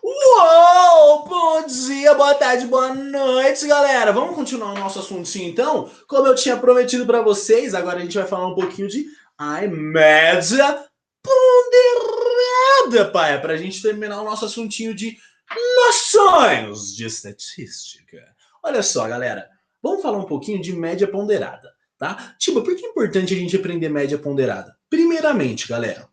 Uou! Bom dia, boa tarde, boa noite, galera. Vamos continuar o nosso assuntinho, então? Como eu tinha prometido para vocês, agora a gente vai falar um pouquinho de média ponderada, pai, para a gente terminar o nosso assuntinho de noções de estatística. Olha só, galera, vamos falar um pouquinho de média ponderada, tá? Tipo, por que é importante a gente aprender média ponderada? Primeiramente, galera,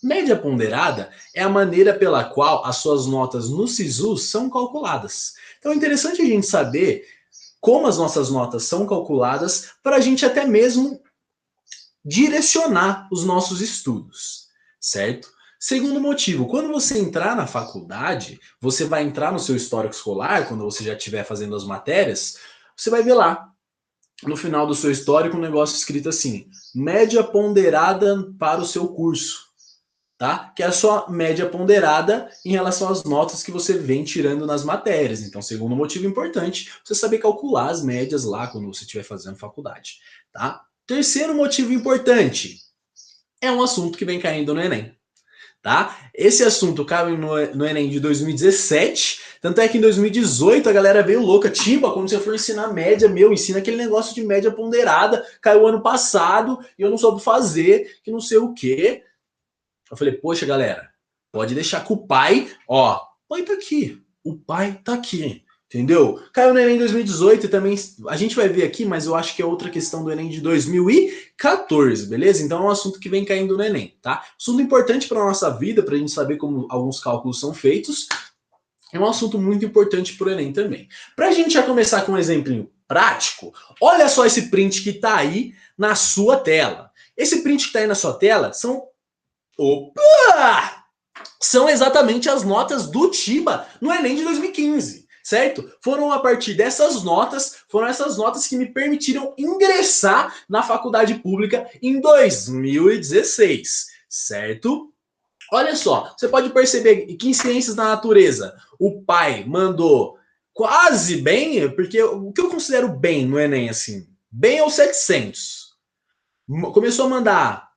média ponderada é a maneira pela qual as suas notas no SISU são calculadas. Então é interessante a gente saber como as nossas notas são calculadas para a gente até mesmo direcionar os nossos estudos, certo? Segundo motivo, quando você entrar na faculdade, você vai entrar no seu histórico escolar, quando você já estiver fazendo as matérias, você vai ver lá, no final do seu histórico, um negócio escrito assim: média ponderada para o seu curso, tá? Que é a sua média ponderada em relação às notas que você vem tirando nas matérias. Então, segundo motivo importante, você saber calcular as médias lá quando você estiver fazendo faculdade, tá? Terceiro motivo importante, é um assunto que vem caindo no Enem, tá? Esse assunto caiu no Enem de 2017, tanto é que em 2018 a galera veio louca, Timba, quando você for ensinar média, ensina aquele negócio de média ponderada, caiu ano passado e eu não soube fazer, que não sei o quê. Eu falei, poxa, galera, pode deixar que o pai, ó, o pai tá aqui. O pai tá aqui. Entendeu? Caiu no Enem 2018 e também a gente vai ver aqui, mas eu acho que é outra questão do Enem de 2014, beleza? Então é um assunto que vem caindo no Enem, tá? Assunto importante para nossa vida, para a gente saber como alguns cálculos são feitos. É um assunto muito importante para o Enem também. Para a gente já começar com um exemplo prático, olha só esse print que está aí na sua tela. Esse print que está aí na sua tela Opa! São exatamente as notas do Tiba no Enem de 2015, certo? Foram a partir dessas notas, foram essas notas que me permitiram ingressar na faculdade pública em 2016, certo? Olha só, você pode perceber que em ciências da natureza o pai mandou quase bem, porque o que eu considero bem no Enem, assim, bem é o 700. Começou a mandar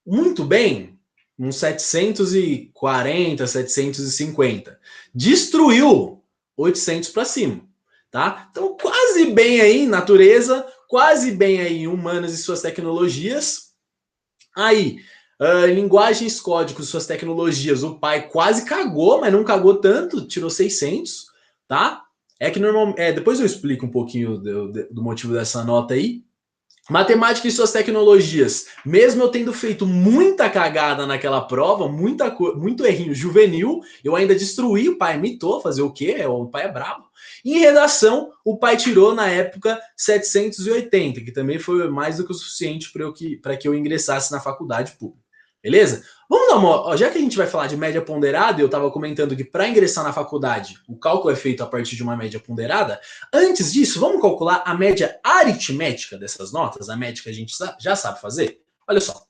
muito bem, uns 740, 750. Destruiu 800 para cima, tá? Então, quase bem aí natureza, quase bem aí humanas e suas tecnologias. Aí, linguagens, códigos, suas tecnologias, o pai quase cagou, mas não cagou tanto, tirou 600, tá? É que depois eu explico um pouquinho do motivo dessa nota aí. Matemática e suas tecnologias. Mesmo eu tendo feito muita cagada naquela prova, muito errinho juvenil, eu ainda destruí, o pai mitou, fazer o quê? O pai é brabo. Em redação, o pai tirou na época 780, que também foi mais do que o suficiente para que eu ingressasse na faculdade pública. Beleza? Vamos dar uma. Já que a gente vai falar de média ponderada, e eu estava comentando que para ingressar na faculdade o cálculo é feito a partir de uma média ponderada. Antes disso, vamos calcular a média aritmética dessas notas, a média que a gente já sabe fazer? Olha só.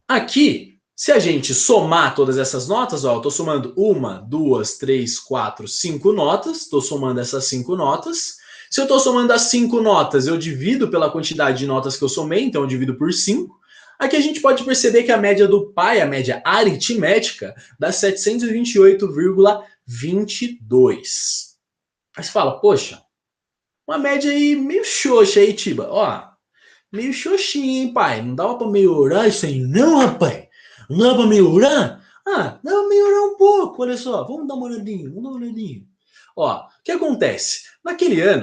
Aqui, se a gente somar todas essas notas, ó, eu estou somando uma, duas, três, quatro, cinco notas, estou somando essas cinco notas. Se eu estou somando as cinco notas, eu divido pela quantidade de notas que eu somei, então eu divido por 5. Aqui a gente pode perceber que a média do pai, a média aritmética, dá 728,22. Aí você fala, poxa, uma média aí meio xoxa aí, Tiba. Ó, meio xoxinha, hein, pai? Não dava pra melhorar isso aí, não, rapaz? Não dava pra melhorar? Ah, dá pra melhorar um pouco, olha só. Vamos dar uma olhadinha, vamos dar uma olhadinha. Ó, o que acontece? Naquele ano,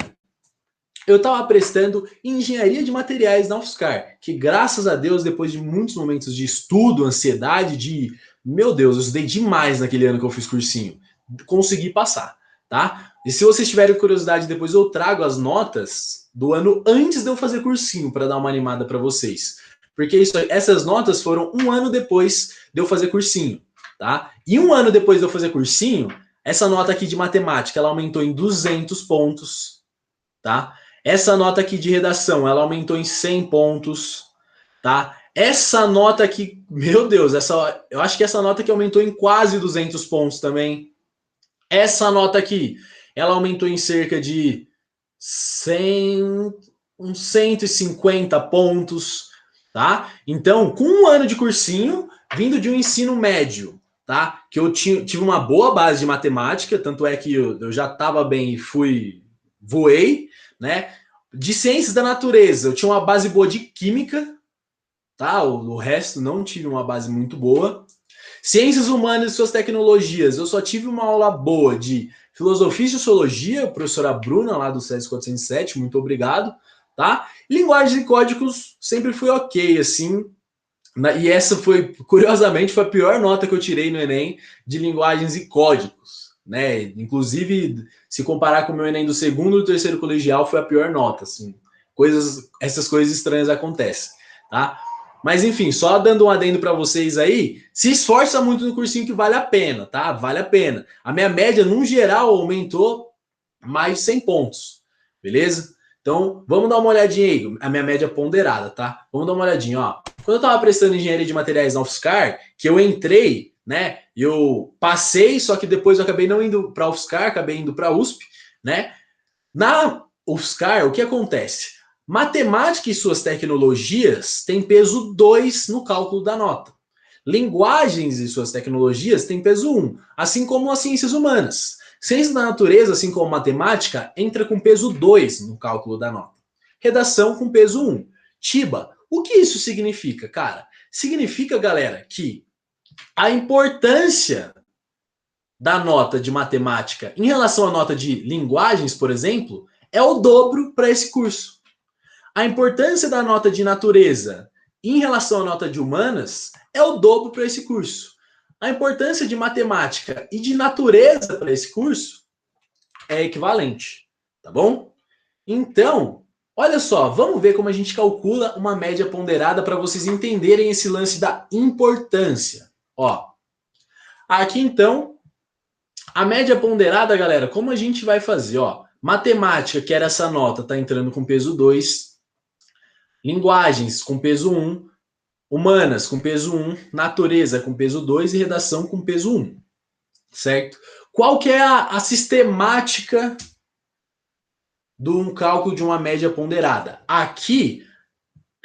eu estava prestando engenharia de materiais na UFSCar, que graças a Deus, depois de muitos momentos de estudo, ansiedade, meu Deus, eu estudei demais naquele ano que eu fiz cursinho, consegui passar, tá? E se vocês tiverem curiosidade, depois eu trago as notas do ano antes de eu fazer cursinho para dar uma animada para vocês. Porque essas notas foram um ano depois de eu fazer cursinho, tá? E um ano depois de eu fazer cursinho, essa nota aqui de matemática, ela aumentou em 200 pontos, tá? Essa nota aqui de redação, ela aumentou em 100 pontos, tá? Essa nota aqui, meu Deus, eu acho que essa nota aqui aumentou em quase 200 pontos também. Essa nota aqui, ela aumentou em cerca de 100, uns 150 pontos. tá? Então, com um ano de cursinho, vindo de um ensino médio, tá? Que eu tive uma boa base de matemática, tanto é que eu já estava bem e voei, né? De ciências da natureza, eu tinha uma base boa de química, tá? O resto não tive uma base muito boa. Ciências humanas e suas tecnologias, eu só tive uma aula boa de filosofia e sociologia, a professora Bruna, lá do SESC 407, muito obrigado, tá? Linguagens e códigos, sempre fui ok, assim, e essa foi, curiosamente, foi a pior nota que eu tirei no Enem de linguagens e códigos, né? Inclusive, se comparar com o meu Enem do segundo e terceiro colegial, foi a pior nota, assim. Essas coisas estranhas acontecem, tá? Mas enfim, só dando um adendo para vocês aí, se esforça muito no cursinho que vale a pena, tá? Vale a pena. A minha média, no geral, aumentou mais de 100 pontos, beleza? Então, vamos dar uma olhadinha aí, a minha média ponderada, tá? Vamos dar uma olhadinha, ó. Quando eu tava prestando engenharia de materiais na UFSCar, que eu entrei, né? Eu passei, só que depois eu acabei não indo para UFSCar, acabei indo para USP, né? Na UFSCar, o que acontece? Matemática e suas tecnologias têm peso 2 no cálculo da nota. Linguagens e suas tecnologias têm peso 1, assim como as ciências humanas. Ciências da natureza, assim como matemática, entra com peso 2 no cálculo da nota. Redação com peso 1. Tiba, o que isso significa, cara? Significa, galera, que a importância da nota de matemática em relação à nota de linguagens, por exemplo, é o dobro para esse curso. A importância da nota de natureza em relação à nota de humanas é o dobro para esse curso. A importância de matemática e de natureza para esse curso é equivalente, tá bom? Então, olha só, vamos ver como a gente calcula uma média ponderada para vocês entenderem esse lance da importância. Ó, aqui então, a média ponderada, galera, como a gente vai fazer? Ó, matemática, que era essa nota, tá entrando com peso 2. Linguagens com peso 1. Humanas com peso 1. Natureza com peso 2. E redação com peso 1. Certo? Qual que é a sistemática de um cálculo de uma média ponderada? Aqui,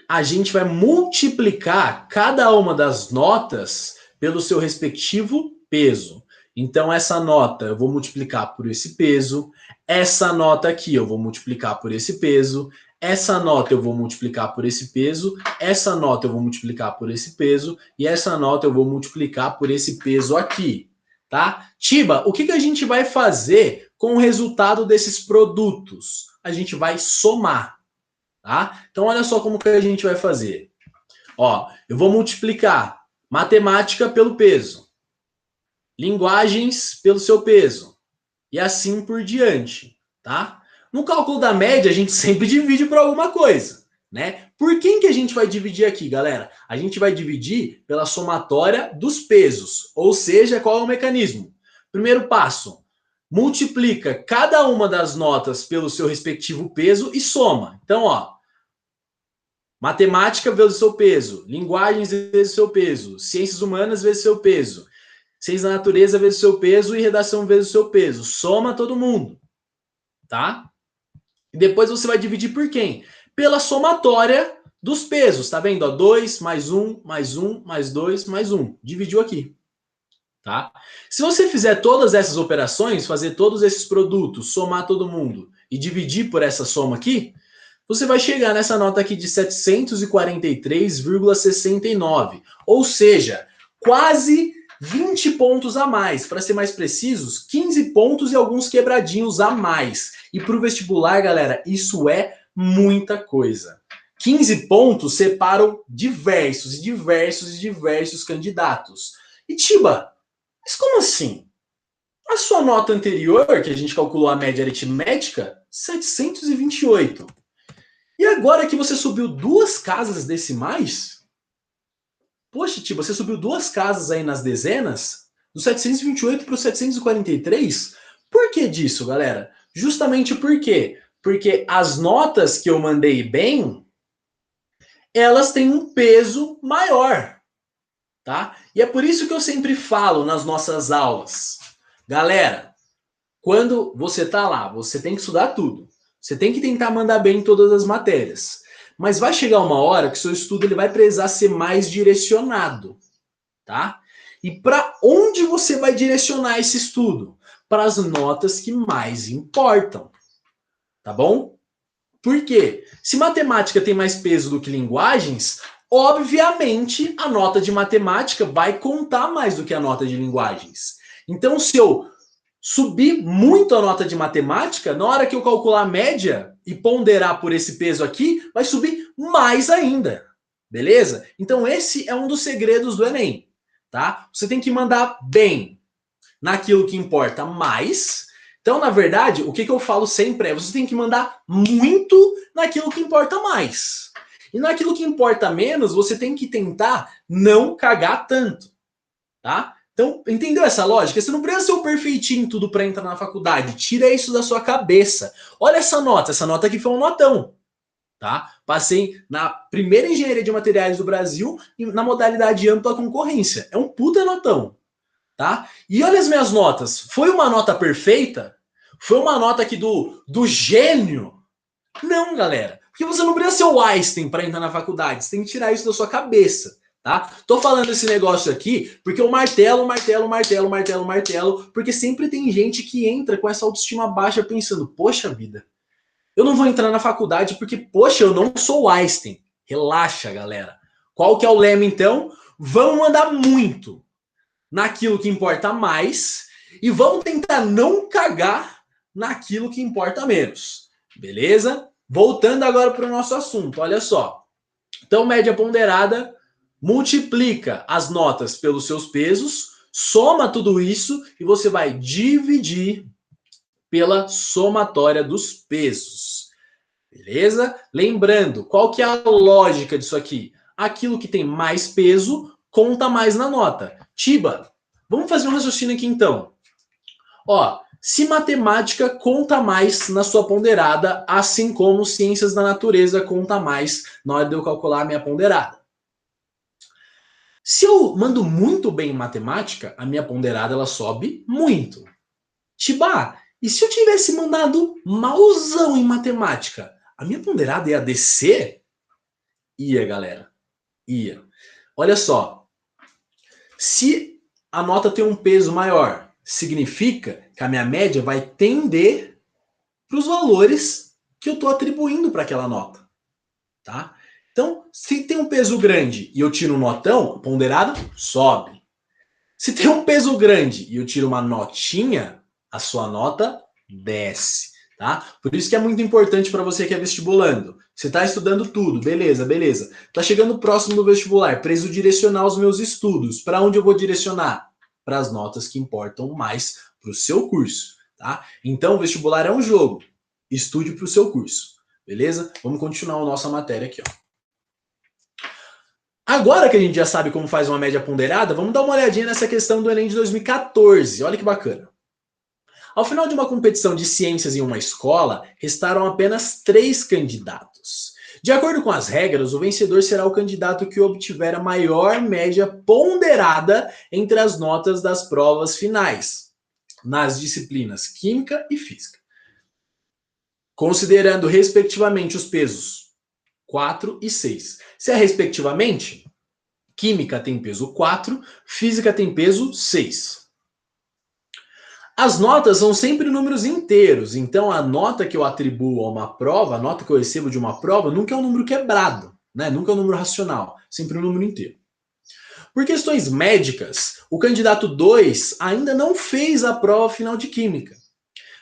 a gente vai multiplicar cada uma das notas pelo seu respectivo peso. Então, essa nota eu vou multiplicar por esse peso, essa nota aqui eu vou multiplicar por esse peso, essa nota eu vou multiplicar por esse peso, essa nota eu vou multiplicar por esse peso, e essa nota eu vou multiplicar por esse peso aqui, tá? Tiba, o que a gente vai fazer com o resultado desses produtos? A gente vai somar. Tá? Então, olha só como que a gente vai fazer. Ó, eu vou multiplicar matemática pelo peso, linguagens pelo seu peso, e assim por diante, tá? No cálculo da média, a gente sempre divide por alguma coisa, né? Por quem que a gente vai dividir aqui, galera? A gente vai dividir pela somatória dos pesos, ou seja, qual é o mecanismo? Primeiro passo, multiplica cada uma das notas pelo seu respectivo peso e soma. Então, ó, matemática vezes o seu peso, linguagens vezes o seu peso, ciências humanas vezes o seu peso, ciência da natureza vezes o seu peso e redação vezes o seu peso. Soma todo mundo, tá? E depois você vai dividir por quem? Pela somatória dos pesos, tá vendo? 2 mais 1, mais 1, mais 2, mais 1. Dividiu aqui, tá? Se você fizer todas essas operações, fazer todos esses produtos, somar todo mundo e dividir por essa soma aqui, você vai chegar nessa nota aqui de 743,69, ou seja, quase 20 pontos a mais. Para ser mais precisos, 15 pontos e alguns quebradinhos a mais. E para o vestibular, galera, isso é muita coisa. 15 pontos separam diversos candidatos. E Tiba, mas como assim? A sua nota anterior, que a gente calculou a média aritmética, 728. E agora que você subiu 2 casas decimais, poxa, tio, você subiu 2 casas aí nas dezenas, do 728 para o 743. Por que disso, galera? Justamente por quê? Porque as notas que eu mandei bem, elas têm um peso maior, tá? E é por isso que eu sempre falo nas nossas aulas. Galera, quando você tá lá, você tem que estudar tudo. Você tem que tentar mandar bem em todas as matérias. Mas vai chegar uma hora que seu estudo ele vai precisar ser mais direcionado, tá? E para onde você vai direcionar esse estudo? Para as notas que mais importam, tá bom? Por quê? Se matemática tem mais peso do que linguagens, obviamente a nota de matemática vai contar mais do que a nota de linguagens. Então, se eu subir muito a nota de matemática, na hora que eu calcular a média e ponderar por esse peso aqui, vai subir mais ainda. Beleza? Então, esse é um dos segredos do Enem, tá? Você tem que mandar bem naquilo que importa mais. Então, na verdade, o que eu falo sempre é: você tem que mandar muito naquilo que importa mais. E naquilo que importa menos, você tem que tentar não cagar tanto, tá? Então, entendeu essa lógica? Você não precisa ser o perfeitinho em tudo para entrar na faculdade. Tira isso da sua cabeça. Olha essa nota aqui foi um notão, tá? Passei na primeira engenharia de materiais do Brasil e na modalidade ampla concorrência. É um puta notão, tá? E olha as minhas notas. Foi uma nota perfeita? Foi uma nota aqui do gênio? Não, galera. Porque você não precisa ser o Einstein para entrar na faculdade. Você tem que tirar isso da sua cabeça, tá? Tô falando esse negócio aqui porque eu martelo, porque sempre tem gente que entra com essa autoestima baixa pensando: poxa vida, eu não vou entrar na faculdade porque, poxa, eu não sou o Einstein. Relaxa, galera. Qual que é o lema, então? Vamos mandar muito naquilo que importa mais e vamos tentar não cagar naquilo que importa menos. Beleza? Voltando agora para o nosso assunto, olha só. Então, média ponderada multiplica as notas pelos seus pesos, soma tudo isso e você vai dividir pela somatória dos pesos. Beleza? Lembrando, qual que é a lógica disso aqui? Aquilo que tem mais peso conta mais na nota. Tiba, vamos fazer um raciocínio aqui então. Ó, se matemática conta mais na sua ponderada, assim como ciências da natureza conta mais na hora de eu calcular a minha ponderada. Se eu mando muito bem em matemática, a minha ponderada ela sobe muito. Tiba, e se eu tivesse mandado malzão em matemática, a minha ponderada ia descer? Ia, galera. Ia. Olha só. Se a nota tem um peso maior, significa que a minha média vai tender para os valores que eu estou atribuindo para aquela nota, tá? Então, se tem um peso grande e eu tiro um notão, a ponderada sobe. Se tem um peso grande e eu tiro uma notinha, a sua nota desce, tá? Por isso que é muito importante para você que é vestibulando. Você está estudando tudo, beleza, beleza. Tá chegando próximo do vestibular, preciso direcionar os meus estudos. Para onde eu vou direcionar? Para as notas que importam mais para o seu curso, tá? Então, o vestibular é um jogo. Estude para o seu curso, beleza? Vamos continuar a nossa matéria aqui, ó. Agora que a gente já sabe como faz uma média ponderada, vamos dar uma olhadinha nessa questão do Enem de 2014. Olha que bacana. Ao final de uma competição de ciências em uma escola, restaram apenas 3 candidatos. De acordo com as regras, o vencedor será o candidato que obtiver a maior média ponderada entre as notas das provas finais, nas disciplinas Química e Física, considerando respectivamente os pesos 4 e 6. Se é respectivamente, Química tem peso 4, Física tem peso 6. As notas são sempre números inteiros, então a nota que eu atribuo a uma prova, a nota que eu recebo de uma prova, nunca é um número quebrado, né? Nunca é um número racional, sempre um número inteiro. Por questões médicas, o candidato 2 ainda não fez a prova final de Química.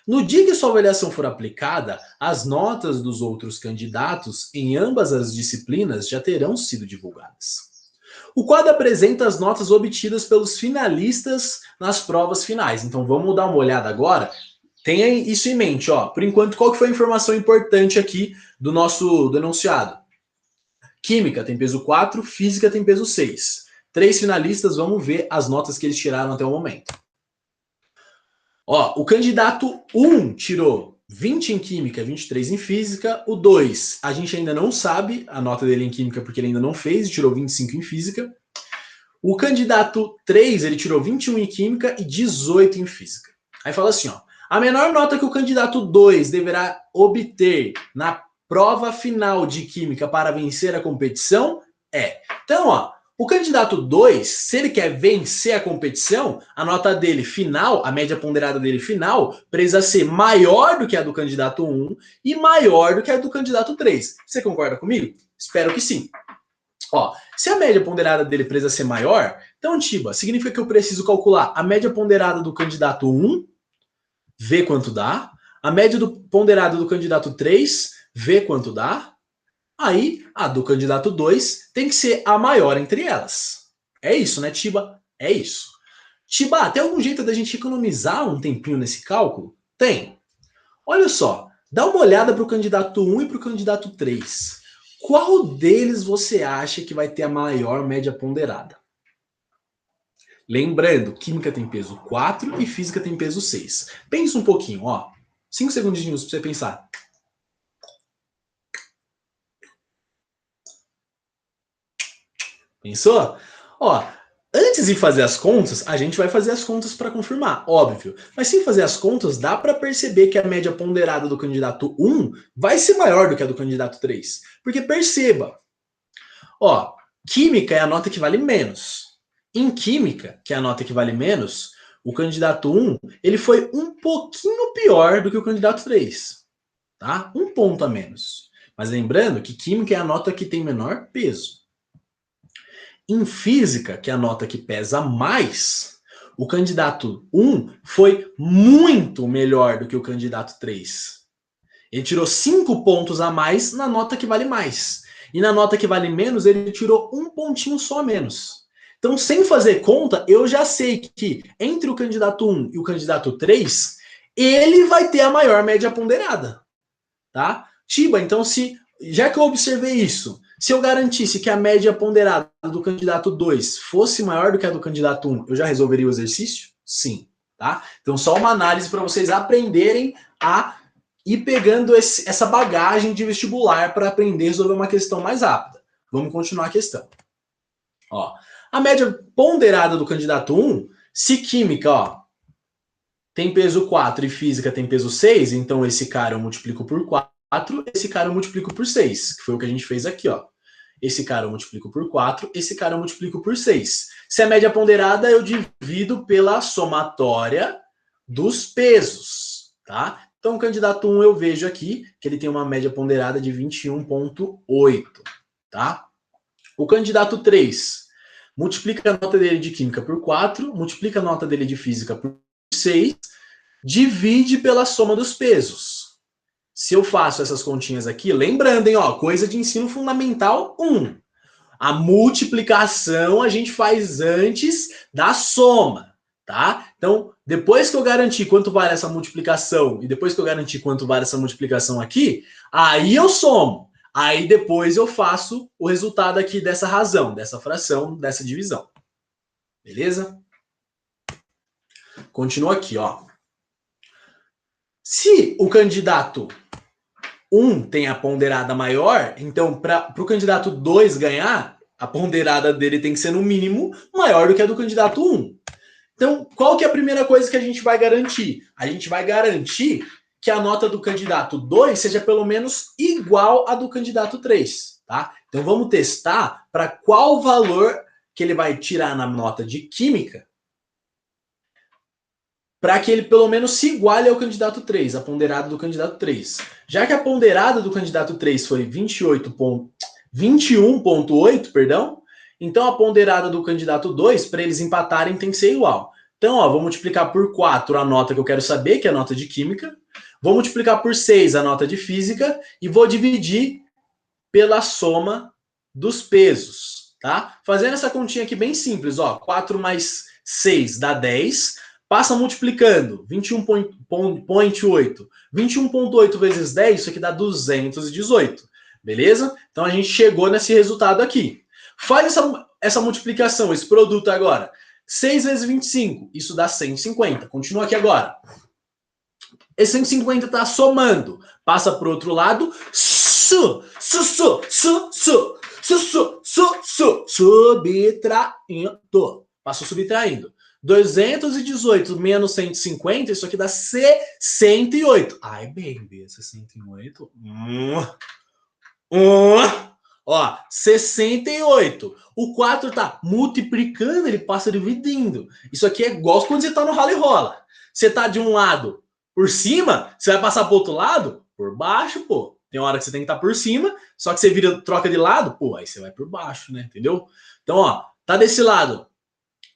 No dia que sua avaliação for aplicada, as notas dos outros candidatos em ambas as disciplinas já terão sido divulgadas. O quadro apresenta as notas obtidas pelos finalistas nas provas finais. Então vamos dar uma olhada agora. Tenha isso em mente, ó. Por enquanto, qual que foi a informação importante aqui do nosso enunciado? Química tem peso 4, Física tem peso 6. 3 finalistas, vamos ver as notas que eles tiraram até o momento. Ó, o candidato 1 tirou 20 em Química, 23 em Física. O 2, a gente ainda não sabe a nota dele em Química porque ele ainda não fez, tirou 25 em Física. O candidato 3, ele tirou 21 em Química e 18 em Física. Aí fala assim, ó, a menor nota que o candidato 2 deverá obter na prova final de química para vencer a competição? É. Então, ó, o candidato 2, se ele quer vencer a competição, a nota dele final, a média ponderada dele final, precisa ser maior do que a do candidato 1 e maior do que a do candidato 3. Você concorda comigo? Espero que sim. Ó, se a média ponderada dele precisa ser maior, então, Tiba, significa que eu preciso calcular a média ponderada do candidato 1, ver quanto dá, a média ponderada do candidato 3, ver quanto dá, aí a do candidato 2 tem que ser a maior entre elas. É isso, né, Tiba? É isso. Tiba, tem algum jeito da gente economizar um tempinho nesse cálculo? Tem. Olha só, dá uma olhada para o candidato 1 e para o candidato 3. Qual deles você acha que vai ter a maior média ponderada? Lembrando, química tem peso 4 e física tem peso 6. Pensa um pouquinho, ó. 5 segundinhos para você pensar. Pensou? Ó, antes de fazer as contas, a gente vai fazer as contas para confirmar, óbvio. Mas sem fazer as contas, dá para perceber que a média ponderada do candidato 1 vai ser maior do que a do candidato 3. Porque perceba, ó, química é a nota que vale menos. Em química, que é a nota que vale menos, o candidato 1, ele foi um pouquinho pior do que o candidato 3. Tá? Um ponto a menos. Mas lembrando que química é a nota que tem menor peso. Em física, que é a nota que pesa mais, o candidato 1 foi muito melhor do que o candidato 3. Ele tirou 5 pontos a mais na nota que vale mais. E na nota que vale menos, ele tirou um pontinho só a menos. Então, sem fazer conta, eu já sei que entre o candidato 1 e o candidato 3, ele vai ter a maior média ponderada. Tá? Tiba, então, já que eu observei isso, se eu garantisse que a média ponderada do candidato 2 fosse maior do que a do candidato 1, eu já resolveria o exercício? Sim. Tá? Então, só uma análise para vocês aprenderem a ir pegando essa bagagem de vestibular para aprender a resolver uma questão mais rápida. Vamos continuar a questão. Ó, a média ponderada do candidato 1, se química, ó, tem peso 4 e física tem peso 6, então esse cara eu multiplico por 4, esse cara eu multiplico por 6, que foi o que a gente fez aqui, ó. Esse cara eu multiplico por 4, esse cara eu multiplico por 6. Se é média ponderada, eu divido pela somatória dos pesos, tá? Então, o candidato 1 eu vejo aqui que ele tem uma média ponderada de 21,8, tá? O candidato 3 multiplica a nota dele de química por 4, multiplica a nota dele de física por 6, divide pela soma dos pesos. Se eu faço essas continhas aqui, lembrando, hein, ó, coisa de ensino fundamental 1. A multiplicação a gente faz antes da soma, tá? Então, depois que eu garantir quanto vale essa multiplicação e depois que eu garantir quanto vale essa multiplicação aqui, aí eu somo. Aí depois eu faço o resultado aqui dessa razão, dessa fração, dessa divisão. Beleza? Continua aqui, ó. Se o candidato 1 tem a ponderada maior, então para o candidato 2 ganhar, a ponderada dele tem que ser no mínimo maior do que a do candidato 1. Então, qual que é a primeira coisa que a gente vai garantir? A gente vai garantir que a nota do candidato 2 seja pelo menos igual à do candidato 3, tá? Então vamos testar para qual valor que ele vai tirar na nota de química para que ele pelo menos se iguale ao candidato 3, a ponderada do candidato 3. Já que a ponderada do candidato 3 foi 21,8, perdão, então a ponderada do candidato 2, para eles empatarem, tem que ser igual. Então, ó, vou multiplicar por 4 a nota que eu quero saber, que é a nota de química, vou multiplicar por 6 a nota de física e vou dividir pela soma dos pesos, tá? Fazendo essa continha aqui bem simples, ó, 4 mais 6 dá 10, passa multiplicando, 21,8. 21,8 vezes 10, isso aqui dá 218, beleza? Então a gente chegou nesse resultado aqui. Faz essa multiplicação, esse produto agora. 6 vezes 25, isso dá 150. Continua aqui agora. Esse 150 está somando. Passa para o outro lado. Subtraindo. Passou subtraindo. 218 menos 150, isso aqui dá 68. Ai, baby, 68. Ó, 68. O 4 tá multiplicando, ele passa dividindo. Isso aqui é igual quando você tá no rally rola. Você tá de um lado por cima, você vai passar pro outro lado por baixo, pô. Tem hora que você tem que estar por cima, só que você vira, troca de lado, pô, aí você vai por baixo, né? Entendeu? Então, ó, tá desse lado,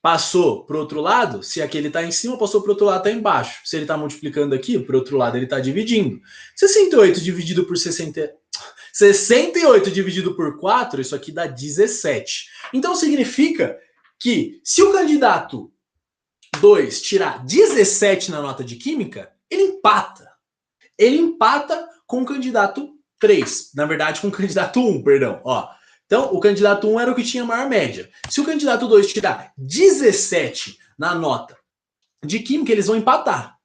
passou pro outro lado, se aqui ele tá em cima, passou pro outro lado, tá embaixo. Se ele tá multiplicando aqui, pro outro lado ele tá dividindo. 68 dividido por 68 dividido por 4, isso aqui dá 17. Então significa que se o candidato 2 tirar 17 na nota de química, ele empata. Ele empata com o candidato 3. Na verdade, com o candidato 1, perdão. Ó, então, o candidato 1 era o que tinha maior média. Se o candidato 2 tirar 17 na nota de química, eles vão empatar.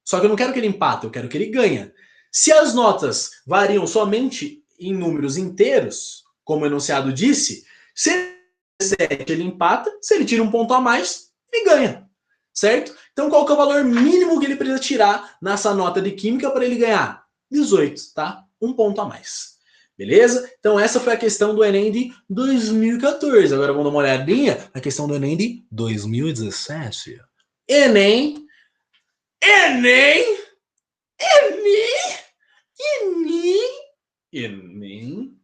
Só que eu não quero que ele empate, eu quero que ele ganhe. Se as notas variam somente em números inteiros, como o enunciado disse, se ele 17 ele empata, se ele tira um ponto a mais, ele ganha. Certo? Então, qual que é o valor mínimo que ele precisa tirar nessa nota de química para ele ganhar? 18, tá? Um ponto a mais. Beleza? Então, essa foi a questão do Enem de 2014. Agora vamos dar uma olhadinha na questão do Enem de 2017. Enem, Enem, Enem, Enem, Enem,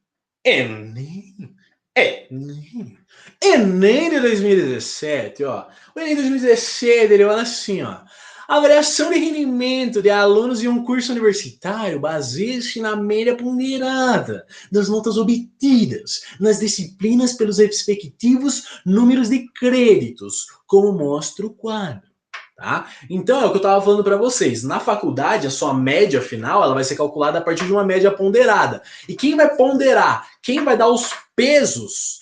Enem, Enem. Enem de 2017, ó. O Enem de 2017, ele fala assim, ó. A avaliação de rendimento de alunos em um curso universitário baseia-se na média ponderada das notas obtidas nas disciplinas pelos respectivos números de créditos, como mostra o quadro. Tá? Então é o que eu estava falando para vocês. Na faculdade, a sua média final ela vai ser calculada a partir de uma média ponderada. E quem vai ponderar? Quem vai dar os pesos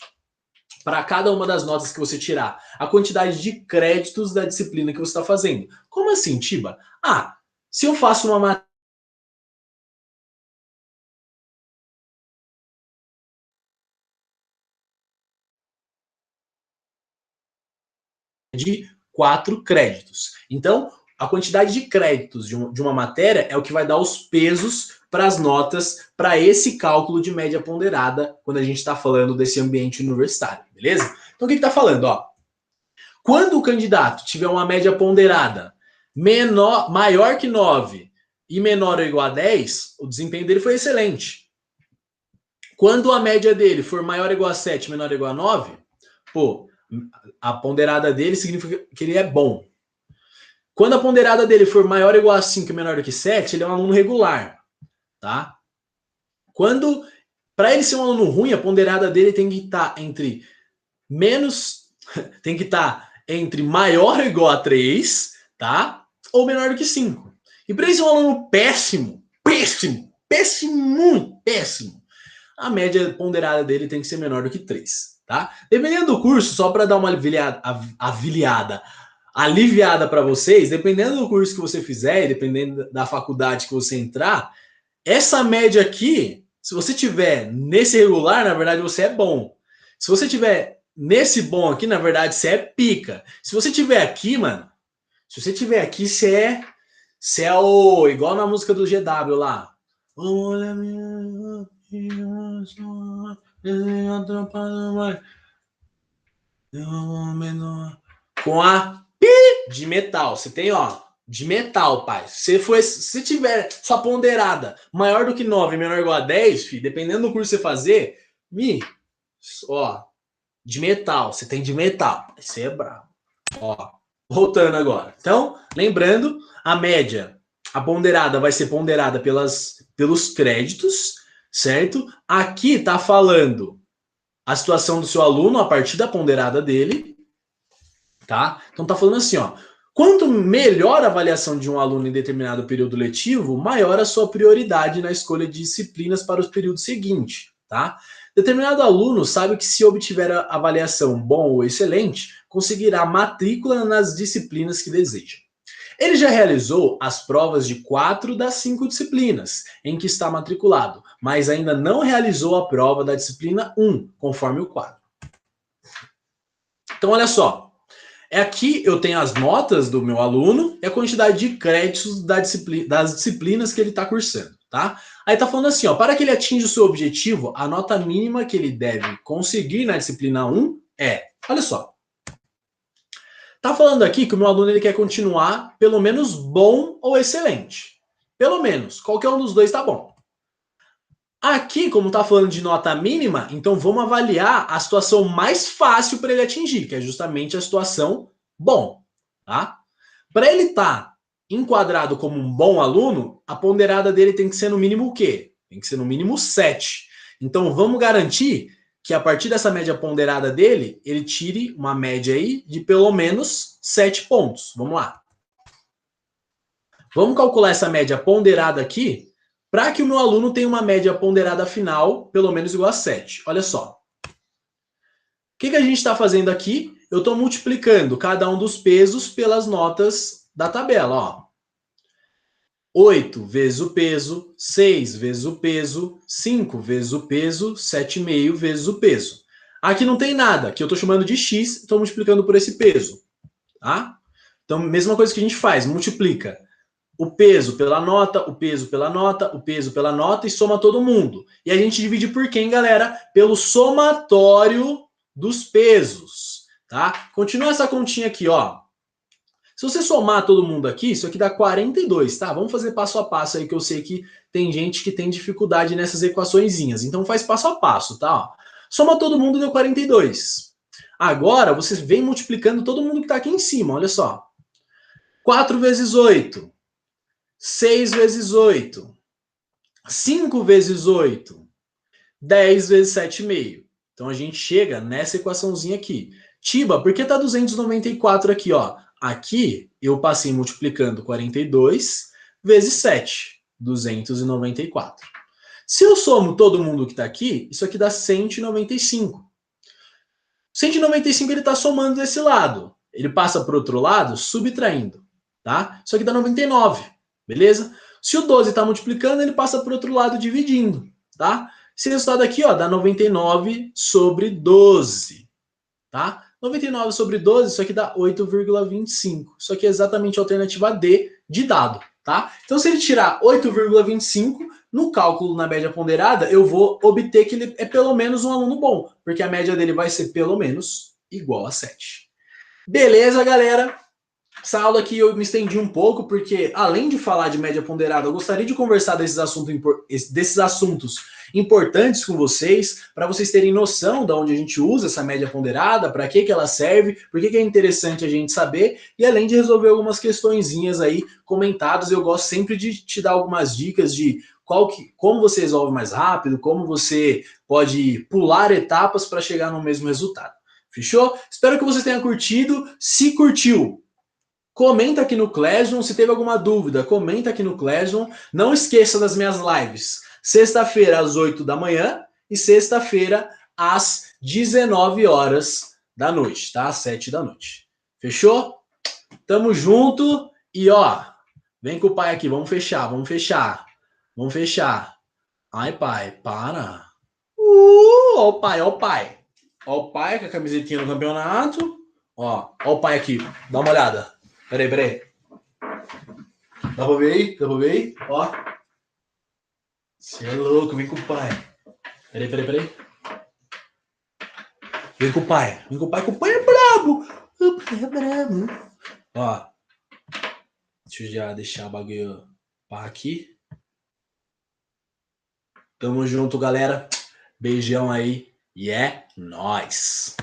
para cada uma das notas que você tirar? A quantidade de créditos da disciplina que você está fazendo. Como assim, Tiba? Ah, se eu faço uma matéria de 4 créditos. Então, a quantidade de créditos de uma matéria é o que vai dar os pesos para as notas para esse cálculo de média ponderada quando a gente está falando desse ambiente universitário, beleza? Então, o que está falando? Ó, quando o candidato tiver uma média ponderada maior que 9 e menor ou igual a 10, o desempenho dele foi excelente. Quando a média dele for maior ou igual a 7, menor ou igual a 9, pô, a ponderada dele significa que ele é bom. Quando a ponderada dele for maior ou igual a 5 e menor do que 7, ele é um aluno regular, tá? Quando, para ele ser um aluno ruim, a ponderada dele tem que estar entre tem que estar entre maior ou igual a 3, tá? Ou menor do que 5. E para ele ser um aluno péssimo, a média ponderada dele tem que ser menor do que 3, tá? Dependendo do curso, só para dar uma aliviada para vocês, dependendo do curso que você fizer, dependendo da faculdade que você entrar, essa média aqui, se você tiver nesse regular, na verdade você é bom. Se você tiver nesse bom aqui, na verdade você é pica. Se você tiver aqui, mano, se você tiver aqui, você é o igual na música do GW lá. Olha minha com a pi de metal. Você tem, ó, de metal, pai. Se tiver sua ponderada maior do que 9 menor ou igual a 10, filho, dependendo do curso que você fazer, ó, de metal. Você tem de metal. Você é bravo. Ó, voltando agora. Então, lembrando, a média, a ponderada vai ser ponderada pelos créditos, certo? Aqui tá falando a situação do seu aluno a partir da ponderada dele, tá? Então tá falando assim, ó, quanto melhor a avaliação de um aluno em determinado período letivo, maior a sua prioridade na escolha de disciplinas para os períodos seguintes, tá? Determinado aluno sabe que se obtiver a avaliação bom ou excelente, conseguirá matrícula nas disciplinas que deseja. Ele já realizou as provas de 4 das 5 disciplinas em que está matriculado, mas ainda não realizou a prova da disciplina 1, conforme o quadro. Então, olha só. Aqui eu tenho as notas do meu aluno e a quantidade de créditos das disciplinas que ele está cursando. tá? Aí tá falando assim, ó, para que ele atinja o seu objetivo, a nota mínima que ele deve conseguir na disciplina 1 é, olha só, tá falando aqui que o meu aluno ele quer continuar pelo menos bom ou excelente. Pelo menos, qualquer um dos dois tá bom. Aqui, como tá falando de nota mínima, então vamos avaliar a situação mais fácil para ele atingir, que é justamente a situação bom, tá? Para ele estar enquadrado como um bom aluno, a ponderada dele tem que ser no mínimo o quê? Tem que ser no mínimo 7. Então vamos garantir que a partir dessa média ponderada dele, ele tire uma média aí de pelo menos 7 pontos. Vamos lá. Vamos calcular essa média ponderada aqui para que o meu aluno tenha uma média ponderada final pelo menos igual a 7. Olha só. O que a gente está fazendo aqui? Eu estou multiplicando cada um dos pesos pelas notas da tabela. Ó. 8 vezes o peso, 6 vezes o peso, 5 vezes o peso, 7,5 vezes o peso. Aqui não tem nada, aqui eu estou chamando de x, estou multiplicando por esse peso. Tá? Então, mesma coisa que a gente faz, multiplica o peso pela nota, o peso pela nota, o peso pela nota e soma todo mundo. E a gente divide por quem, galera? Pelo somatório dos pesos. Tá? Continua essa continha aqui, ó. Se você somar todo mundo aqui, isso aqui dá 42, tá? Vamos fazer passo a passo aí, que eu sei que tem gente que tem dificuldade nessas equaçõezinhas. Então faz passo a passo, tá? Soma todo mundo, deu 42. Agora, você vem multiplicando todo mundo que tá aqui em cima, olha só. 4 vezes 8. 6 vezes 8. 5 vezes 8. 10 vezes 7,5. Então a gente chega nessa equaçãozinha aqui. Tiba, por que tá 294 aqui, ó? Aqui eu passei multiplicando 42 vezes 7, 294. Se eu somo todo mundo que está aqui, isso aqui dá 195. 195 ele está somando desse lado. Ele passa para o outro lado subtraindo, tá? Isso aqui dá 99, beleza? Se o 12 está multiplicando, ele passa para o outro lado dividindo, tá? Esse resultado aqui, ó, dá 99 sobre 12, tá? 99 sobre 12, isso aqui dá 8,25. Isso aqui é exatamente a alternativa D de dado, tá? Então, se ele tirar 8,25, no cálculo na média ponderada, eu vou obter que ele é pelo menos um aluno bom, porque a média dele vai ser pelo menos igual a 7. Beleza, galera? Essa aula aqui eu me estendi um pouco, porque além de falar de média ponderada, eu gostaria de conversar desses assuntos importantes com vocês, para vocês terem noção de onde a gente usa essa média ponderada, para que ela serve, por que é interessante a gente saber, e além de resolver algumas questõezinhas aí comentadas, eu gosto sempre de te dar algumas dicas de como você resolve mais rápido, como você pode pular etapas para chegar no mesmo resultado. Fechou? Espero que você tenha curtido. Se curtiu, comenta aqui no Classroom, se teve alguma dúvida, comenta aqui no Classroom. Não esqueça das minhas lives, sexta-feira às 8 da manhã e sexta-feira às 19 horas da noite, tá? Às 7 da noite. Fechou? Tamo junto e ó, vem com o pai aqui, vamos fechar, vamos fechar. Vamos fechar. Ai, pai, para. Ó o pai, ó o pai. Ó o pai com a camisetinha do campeonato. Ó o pai aqui, dá uma olhada. Peraí. Dá pra ver aí? Dá pra ver aí? Ó. Você é louco, vem com o pai. Peraí. Vem com o pai que o pai é brabo. O pai é brabo. Ó. Deixa eu já deixar o bagulho pá aqui. Tamo junto, galera. Beijão aí. E é nóis.